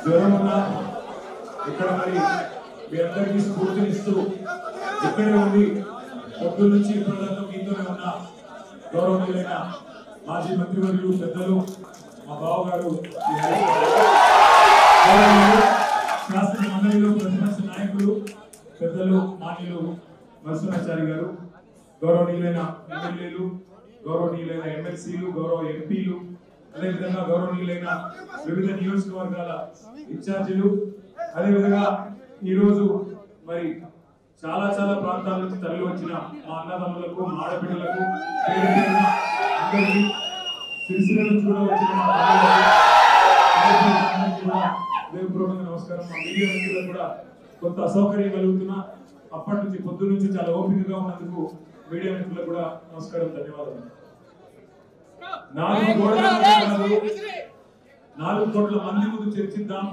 జ్వరం ఉన్నా ఇక్కడ మరి మీ అందరికీ స్ఫూర్తినిస్తూ ఇక్కడే ఉండి పొద్దు నుంచి ఇప్పటిదాకా మీతోనే ఉన్న గౌరవనీయులైన మాజీ మంత్రివర్యులు పెద్దలు మా బావగారు శాసన మండలిలో ప్రతిపక్ష నాయకులు పెద్దలు మాన్యులు నరసింహాచారి గారు, గౌరవనీయులైన ఎమ్మెల్యేలు, గౌరవనీయులైన ఎమ్మెల్సీలు, గౌరవ ఎంపీలు, అదేవిధంగా గౌరవనీయులైన వివిధ నియోజకవర్గాల ఇన్ఛార్జీలు, అదేవిధంగా ఈరోజు మరి చాలా చాలా ప్రాంతాల నుంచి తరలి వచ్చిన మా అన్నదమ్ములకు, మా ఆడపిల్లలకు, పేరు పేరున అందరికీ, సిరిసిల్ల నుంచి కూడా వచ్చిన మా తల్లిదండ్రులకు కూడా హృదయపూర్వకంగా నమస్కారం. మా మీడియా మిత్రులకు కూడా కొంత అసౌకర్యం కలుగుతున్నా అప్పటి నుంచి పొద్దు నుంచి చాలా ఓపికగా ఉన్నందుకు మీడియా మిత్రులకు కూడా నమస్కారం, ధన్యవాదాలు. 4 కోట్ల మంది ముందు చర్చిద్దాం,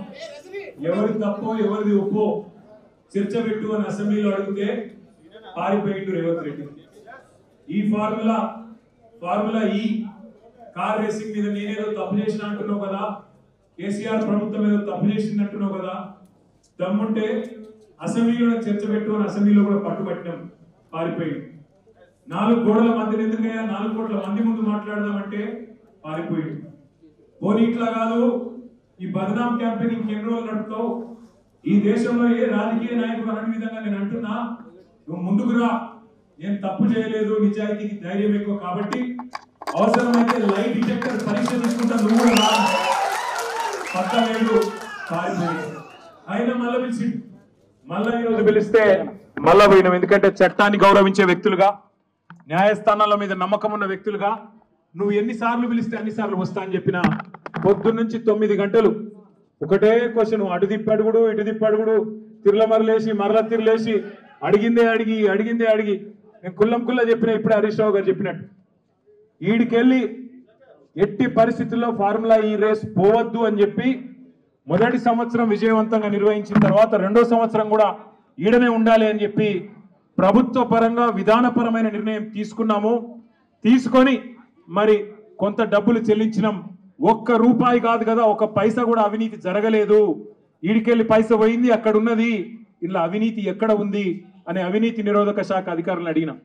ఎవరి తప్పో ఎవరిది ఒప్పో చర్చ పెట్టు అని అసెంబ్లీలో అడిగితే పారిపోయిండు రేవంత్ రెడ్డి. ఈ ఫార్ములా ఈ కార్ రేసింగ్ మీద నేనేదో తప్పు చేసిన అంటున్నావు కదా, కేసీఆర్ ప్రభుత్వం ఏదో తప్పు చేసింది అంటున్నావు కదా, దమ్ముంటే అసెంబ్లీలో చర్చ పెట్టు అని అసెంబ్లీలో కూడా పట్టుబట్టినాం, పారిపోయింది. 4 గోడల మధ్య ఎందుకయ్యా 4 కోట్ల మంది ముందు మాట్లాడదామంటే పారిపోయింది. పోనీ ఇట్లా కాదు, ఈ బదనాం క్యాంపెయిన్ ఇంకెన్ని రోజులు నడుపుతావు, ఈ దేశంలో ఏ రాజకీయ నాయకుడు అనే విధంగా నేను అంటున్నా, నువ్వు ముందుకు రా, నేను తప్పు చేయలేదు, నిజాయితీకి ధైర్యం ఎక్కువ కాబట్టి అవసరమైతే లైట్ డిటెక్టర్ పరీక్ష తీసుకుంటా, నువ్వు కూడా రా, పక్క లేదు పారిపోయాడు. అయినా మళ్ళీ పిలిచి మళ్ళా ఈరోజు పిలిస్తే మళ్ళా పోయినాం. ఎందుకంటే చట్టాన్ని గౌరవించే వ్యక్తులుగా, న్యాయస్థానాల మీద నమ్మకం ఉన్న వ్యక్తులుగా నువ్వు ఎన్నిసార్లు పిలిస్తే అన్నిసార్లు వస్తా అని చెప్పిన పొద్దున్న నుంచి 9 గంటలు ఒకటే క్వశ్చన్, అటు తిప్పడుగుడు ఇటు తిప్పడుగుడు, తిరులమరలేసి మరల తిరలేసి అడిగిందే అడిగి నేను కుల్లం చెప్పిన ఇప్పుడే హరీష్ రావు గారు చెప్పినట్టు ఈడికెళ్ళి ఎట్టి పరిస్థితుల్లో ఫార్ములా ఈ రేస్ పోవద్దు అని చెప్పి మొదటి సంవత్సరం విజయవంతంగా నిర్వహించిన తర్వాత 2వ సంవత్సరం కూడా ఈడనే ఉండాలి అని చెప్పి ప్రభుత్వ పరంగా విధానపరమైన నిర్ణయం తీసుకున్నాము. తీసుకొని మరి కొంత డబ్బులు చెల్లించినాం. 1 రూపాయి కాదు కదా, 1 పైసా కూడా అవినీతి జరగలేదు. ఈడికెళ్ళి పైసా పోయింది, అక్కడ ఉన్నది, ఇలా అవినీతి ఎక్కడ ఉంది అనే అవినీతి నిరోధక శాఖ అధికారులను అడిగినాం,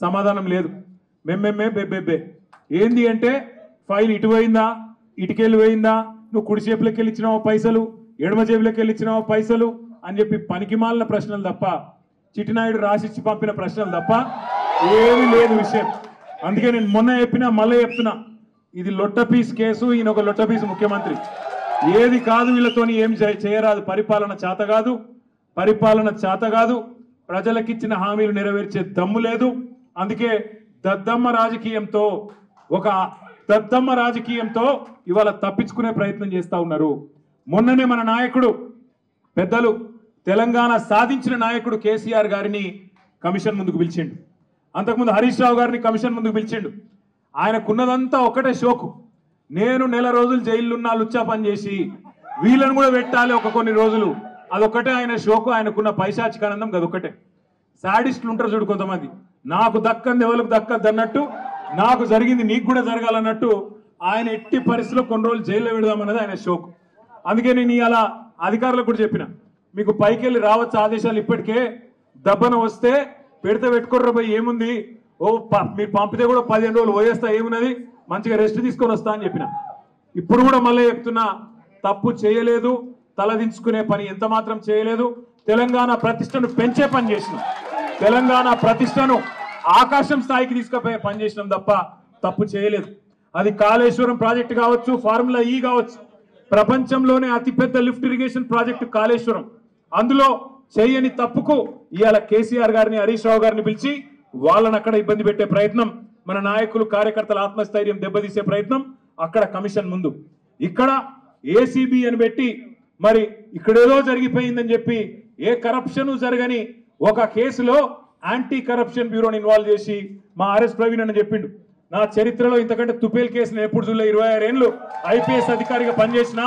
సమాధానం లేదు. బెబ్బెబ్బే ఏంది అంటే ఫైల్ ఇటు పోయిందా, ఇటుకెళ్ళి పోయిందా, నువ్వు కుడి చేపులకి వెళ్ళి ఇచ్చినావో పైసలు, ఎడమ జేబులకి వెళ్ళి ఇచ్చినావో పైసలు అని చెప్పి పనికిమాలిన ప్రశ్నలు తప్ప, చిట్టినాయుడు రాసిచ్చి పంపిన ప్రశ్నలు తప్ప ఏమీ లేదు విషయం. అందుకే నేను మొన్న చెప్పినా మళ్ళీ చెప్తున్నా, ఇది లొట్టపీస్ కేసు, ఈయన ఒక లొట్టపీస్ ముఖ్యమంత్రి, ఏది కాదు వీళ్ళతోని ఏం చేయరాదు, పరిపాలన చేత కాదు, ప్రజలకిచ్చిన హామీలు నెరవేర్చే దమ్ము లేదు. అందుకే దద్దమ్మ రాజకీయంతో ఇవాళ తప్పించుకునే ప్రయత్నం చేస్తా ఉన్నారు. మొన్ననే మన నాయకుడు పెద్దలు తెలంగాణ సాధించిన నాయకుడు కేసీఆర్ గారిని కమిషన్ ముందుకు పిలిచిండు, అంతకుముందు హరీష్ రావు గారిని కమిషన్ ముందుకు పిలిచిండు. ఆయనకున్నదంతా ఒకటే షోకు, నేను నెల రోజులు జైలున్నా లుచ్చా పని చేసి వీళ్ళని కూడా పెట్టాలి కొన్ని రోజులు, అదొక్కటే ఆయన షోకు. ఆయనకున్న పైశాచికానందం అదొక్కటే. సాడిస్టులు ఉంటారు చూడు కొంతమంది, నాకు దక్కంది ఎవరికి దక్కద్దు అన్నట్టు, నాకు జరిగింది నీకు కూడా జరగాలన్నట్టు ఆయన ఎట్టి పరిస్థితిలో కొన్ని రోజులు జైల్లో పెడదామన్నది ఆయన షోకు. అందుకే నేను ఇలా అధికారులకు కూడా చెప్పిన, మీకు పైకి వెళ్ళి రావచ్చు ఆదేశాలు, ఇప్పటికే దబ్బన వస్తే పెట్టుకోర్ర పోయి ఏముంది, మీరు పంపితే కూడా 15 రోజులు పోయేస్తా, ఏమున్నది, మంచిగా రెస్ట్ తీసుకొని వస్తా అని చెప్పిన. ఇప్పుడు కూడా మళ్ళీ చెప్తున్నా, తప్పు చేయలేదు, తలదించుకునే పని ఎంత మాత్రం చేయలేదు. తెలంగాణ ప్రతిష్టను పెంచే పని చేసినాం, తెలంగాణ ప్రతిష్టను ఆకాశం స్థాయికి తీసుకుపోయే పని చేసినాం తప్ప తప్పు చేయలేదు. అది కాళేశ్వరం ప్రాజెక్టు కావచ్చు, ఫార్ములా ఈ కావచ్చు, ప్రపంచంలోనే అతిపెద్ద లిఫ్ట్ ఇరిగేషన్ ప్రాజెక్టు కాళేశ్వరం, అందులో చేయని తప్పుకు ఇవాళ కేసీఆర్ గారిని హరీష్ రావు గారిని పిలిచి వాళ్ళని అక్కడ ఇబ్బంది పెట్టే ప్రయత్నం, మన నాయకులు కార్యకర్తల ఆత్మస్థైర్యం దెబ్బతీసే ప్రయత్నం అక్కడ కమిషన్ ముందు. ఇక్కడ ఏసీబీ అని పెట్టి మరి ఇక్కడేదో జరిగిపోయిందని చెప్పి ఏ కరప్షన్ జరగని ఒక కేసులో యాంటీ కరప్షన్ బ్యూరోని ఇన్వాల్వ్ చేసి మా ఆర్ఎస్ ప్రవీణ్ అని చెప్పిండు, నా చరిత్రలో ఇంతకంటే తుపేల్ కేసును ఎప్పుడు చూడలే, 26 ఏళ్ళు ఐపీఎస్ అధికారిగా పనిచేసిన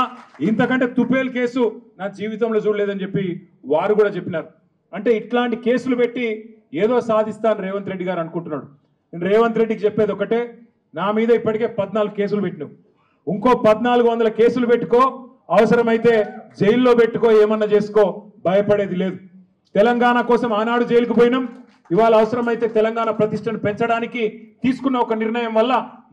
ఇంతకంటే తుపేల్ కేసు నా జీవితంలో చూడలేదని చెప్పి వారు కూడా చెప్పినారు. అంటే ఇట్లాంటి కేసులు పెట్టి ఏదో సాధిస్తాను రేవంత్ రెడ్డి గారు అనుకుంటున్నాడు. నేను రేవంత్ రెడ్డికి చెప్పేది ఒకటే, నా మీద ఇప్పటికే 14 కేసులు పెట్టినావు, ఇంకో 1400 కేసులు పెట్టుకో, అవసరమైతే జైల్లో పెట్టుకో ఏమన్నా చేసుకో భయపడేది లేదు తెలంగాణ కోసం ఆనాడు జైలుకు పోయినాం ఇవాళ అవసరమైతే తెలంగాణ ప్రతిష్టను పెంచడానికి తీసుకున్న ఒక నిర్ణయం వల్ల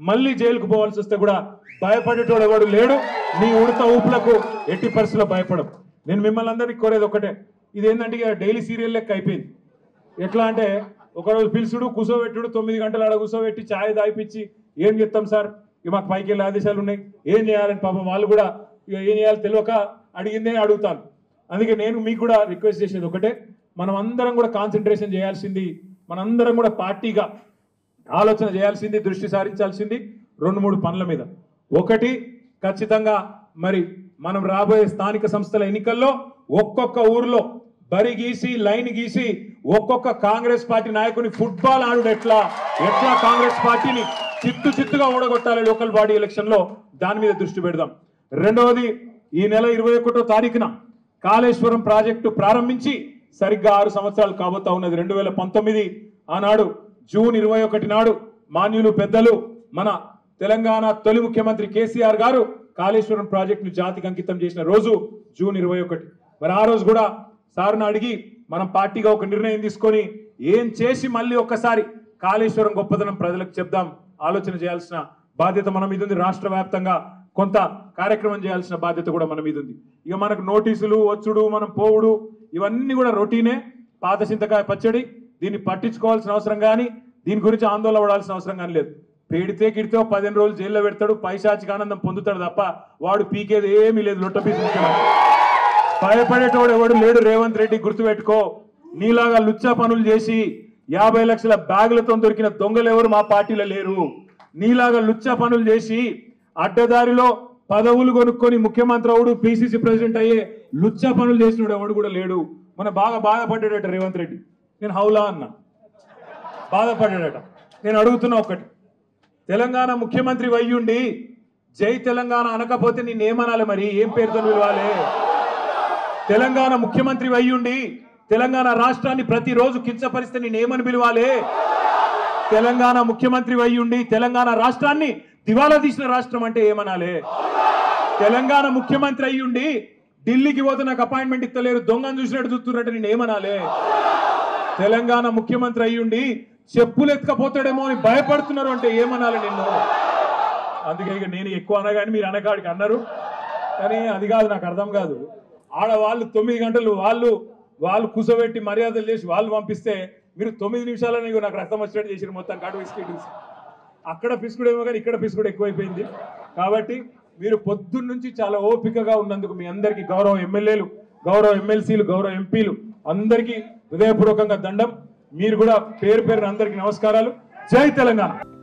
మళ్ళీ జైలుకు పోవాల్సి వస్తే కూడా భయపడేటోడు ఎవడు లేడు నీ ఉడత ఊపులకు ఎట్టి పరిస్థితుల్లో భయపడం నేను మిమ్మల్ని అందరినీ కోరేది ఒకటే ఇది ఏంటంటే డైలీ సీరియల్ లెక్క అయిపోయింది ఎట్లా అంటే ఒకరోజు పిలుచుడు కూర్చోబెట్టుడు 9 గంటలు ఆడ కూర్చోబెట్టి ఛాయ్ దాయిపించి ఏం చెప్తాం సార్ ఇక మాకు పైకి వెళ్ళే ఆదేశాలు ఉన్నాయి ఏం చేయాలని పాపం వాళ్ళు కూడా ఇక ఏం చేయాలో తెలియక అడిగిందే అడుగుతాను అందుకే నేను మీకు కూడా రిక్వెస్ట్ చేసేది ఒకటే మనం అందరం కూడా కాన్సన్ట్రేషన్ చేయాల్సింది మనందరం కూడా పార్టీగా ఆలోచన చేయాల్సింది దృష్టి సారించాల్సింది 2-3 పనుల మీద ఒకటి ఖచ్చితంగా మరి మనం రాబోయే స్థానిక సంస్థల ఎన్నికల్లో ఒక్కొక్క ఊర్లో బరి గీసి లైన్ గీసి ఒక్కొక్క కాంగ్రెస్ పార్టీ నాయకుని ఫుట్బాల్ ఆడుడు ఎట్లా కాంగ్రెస్ పార్టీని చిత్తుగా ఓడగొట్టాలి లోకల్ బాడీ ఎలక్షన్ లో దాని మీద దృష్టి పెడదాం రెండవది ఈ నెల 21వ తారీఖున కాళేశ్వరం ప్రాజెక్టు ప్రారంభించి సరిగ్గా 6 సంవత్సరాలు కాబోతా ఉన్నది 2019 ఆనాడు జూన్ 21 నాడు మాన్యులు పెద్దలు మన తెలంగాణ తొలి ముఖ్యమంత్రి కేసీఆర్ గారు కాళేశ్వరం ప్రాజెక్టును జాతికి అంకితం చేసిన రోజు జూన్ 21 మరి ఆ రోజు కూడా సార్ను అడిగి మనం పార్టీగా ఒక నిర్ణయం తీసుకొని ఏం చేసి మళ్ళీ ఒక్కసారి కాళేశ్వరం గొప్పదనం ప్రజలకు చెప్దాం ఆలోచన చేయాల్సిన బాధ్యత మన మీద ఉంది రాష్ట్ర వ్యాప్తంగా కొంత కార్యక్రమం చేయాల్సిన బాధ్యత కూడా మన మీద ఉంది ఇక మనకు నోటీసులు వచ్చుడు మనం పోవుడు ఇవన్నీ కూడా రొటీనే పాత చింతకాయ పచ్చడి దీన్ని పట్టించుకోవాల్సిన అవసరం కానీ దీని గురించి ఆందోళన పడాల్సిన అవసరం కానీ లేదు పెడితే గిడితే 15 రోజులు జైల్లో పెడతాడు పైశాచిక ఆనందం పొందుతాడు తప్ప వాడు పీకేది ఏమీ లేదు లొట్టపీసు భయపడేటోడు ఎవడు లేడు రేవంత్ రెడ్డి గుర్తుపెట్టుకో నీలాగా లుచ్చా పనులు చేసి 50 లక్షల బ్యాగులతో దొరికిన దొంగలు ఎవరు మా పార్టీలో లేరు నీలాగా లుచ్చా పనులు చేసి అడ్డదారిలో పదవులు కొనుక్కొని ముఖ్యమంత్రి అవుడు పిసిసి ప్రెసిడెంట్ అయ్యే లుచ్చా పనులు చేసినోడు ఎవడు కూడా లేడు మన బాగా బాధపడ్డాడట రేవంత్ రెడ్డి నేను హౌలా అన్నా బాధపడ్డాడట నేను అడుగుతున్నా ఒకటి తెలంగాణ ముఖ్యమంత్రి వయ్యుండి జై తెలంగాణ అనకపోతే నేనేమనాలి మరి ఏం పేరుతో పిలవాలి తెలంగాణ ముఖ్యమంత్రి వయ్యుండి తెలంగాణ రాష్ట్రాన్ని ప్రతిరోజు కించపరిస్తే నేనేమని పిలవాలి తెలంగాణ ముఖ్యమంత్రి వయ్యుండి తెలంగాణ రాష్ట్రాన్ని దివాలా తీసిన రాష్ట్రం అంటే ఏమనాలి తెలంగాణ ముఖ్యమంత్రి అయ్యుండి ఢిల్లీకి పోతే నాకు అపాయింట్మెంట్ ఇస్తలేరు దొంగను చూసినట్టు చూస్తున్నట్టు నేను ఏమనాలి తెలంగాణ ముఖ్యమంత్రి అయ్యుండి చెప్పులు ఎత్తుకపోతాడేమో అని భయపడుతున్నారు అంటే ఏమనాలి నిన్ను అందుకే ఇక నేను ఎక్కువ అనగాని మీరు అనకాడికి అన్నారు కానీ అది కాదు నాకు అర్థం కాదు ఆడవాళ్ళు 9 గంటలు వాళ్ళు కూర్చోబెట్టి మర్యాదలు చేసి వాళ్ళు పంపిస్తే మీరు 9 నిమిషాలని నాకు రక్తం వచ్చినట్టు చేసి మొత్తం కాటు విసికి అక్కడ పిసుకుడు ఏమో కానీ ఇక్కడ పిసుకుడు ఎక్కువైపోయింది కాబట్టి మీరు పొద్దున్న నుంచి చాలా ఓపికగా ఉన్నందుకు మీ అందరికీ గౌరవ ఎమ్మెల్యేలు గౌరవ ఎమ్మెల్సీలు గౌరవ ఎంపీలు అందరికీ హృదయపూర్వకంగా దండం మీరు కూడా పేరు అందరికీ నమస్కారాలు జై తెలంగాణ